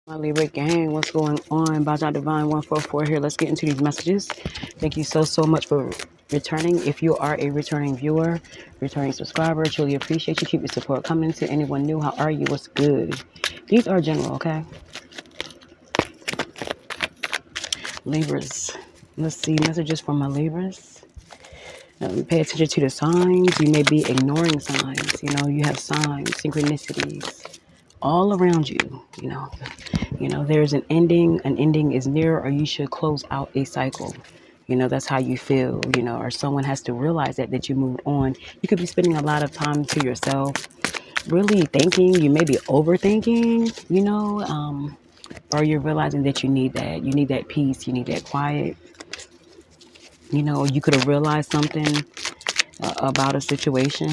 My Libra gang, what's going on? Baja Divine 144 here. Let's get into these messages. Thank you so much for returning. If you are a returning viewer, returning subscriber, truly appreciate you. Keep your support coming. To anyone new, how are you? What's good? These are general, okay? Libras. Let's see messages from my Libras. Pay attention to the signs. You may be ignoring signs. You have signs, synchronicities all around you. There's an ending. An ending is near, or you should close out a cycle. That's how you feel, or someone has to realize that you moved on. You could be spending a lot of time to yourself, really thinking. You may be overthinking, or you're realizing that you need that. You need that peace. You need that quiet. You could have realized something about a situation.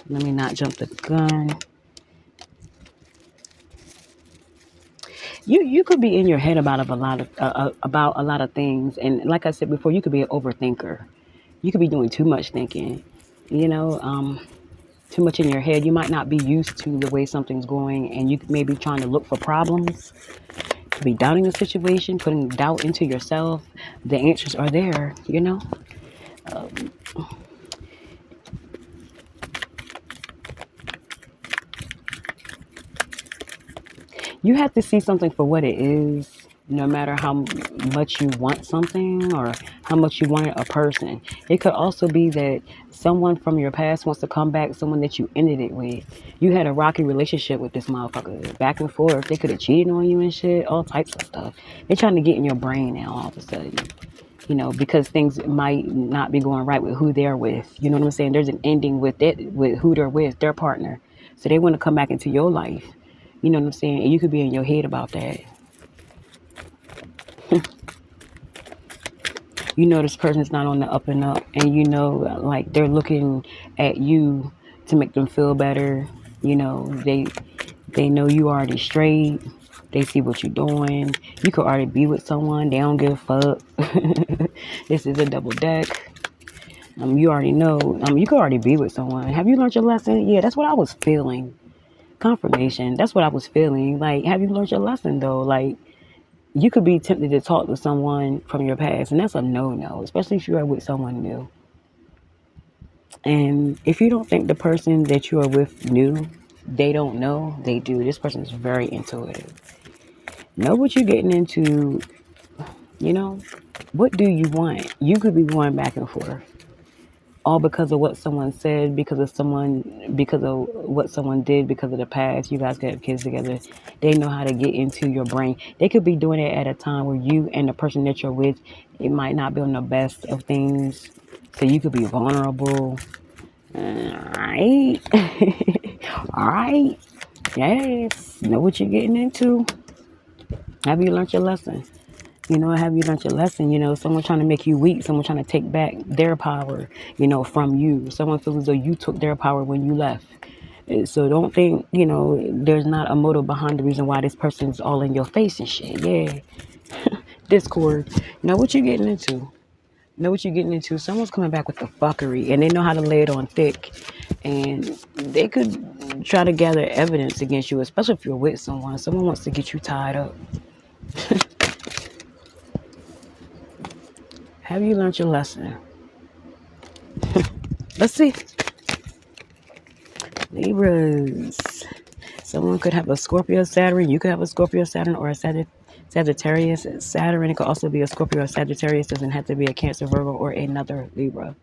Let me not jump the gun. You could be in your head about a lot of things, and like I said before, you could be an overthinker. You could be doing too much thinking, too much in your head. You might not be used to the way something's going, and you may be trying to look for problems. You could be doubting the situation, putting doubt into yourself. The answers are there. You have to see something for what it is, no matter how much you want something or how much you wanted a person. It could also be that someone from your past wants to come back, someone that you ended it with. You had a rocky relationship with this motherfucker, back and forth. They could have cheated on you and shit, all types of stuff. They're trying to get in your brain now all of a sudden, because things might not be going right with who they're with. You know what I'm saying? There's an ending with it, with who they're with, their partner. So they want to come back into your life. You know what I'm saying? And you could be in your head about that. This person's not on the up and up. And like they're looking at you to make them feel better. They know you already straight. They see what you're doing. You could already be with someone. They don't give a fuck. This is a double deck. You already know. You could already be with someone. Have you learned your lesson? Yeah, that's what I was feeling. Confirmation. That's what I was feeling. Like, have you learned your lesson though? Like, you could be tempted to talk to someone from your past, and that's a no-no, especially if you are with someone new. And if you don't think the person that you are with knew, they don't know, they do. This person is very intuitive. Know what you're getting into. What do you want? You could be going back and forth, all because of what someone said, because of what someone did, because of the past. You guys could have kids together. They know how to get into your brain. They could be doing it at a time where you and the person that you're with, it might not be on the best of things. So you could be vulnerable. Alright. Alright. Yes. Know what you're getting into. Have you learned your lesson? Have you learned your lesson? Someone trying to make you weak, someone trying to take back their power, from you. Someone feels as though you took their power when you left. So don't think, there's not a motive behind the reason why this person's all in your face and shit. Yeah. Discord. Know what you're getting into. Know what you're getting into. Someone's coming back with the fuckery, and they know how to lay it on thick. And they could try to gather evidence against you, especially if you're with someone. Someone wants to get you tied up. Have you learned your lesson? Let's see. Libras. Someone could have a Scorpio Saturn. You could have a Scorpio Saturn or a Sagittarius Saturn. It could also be a Scorpio or Sagittarius. Doesn't have to be a Cancer, Virgo, or another Libra.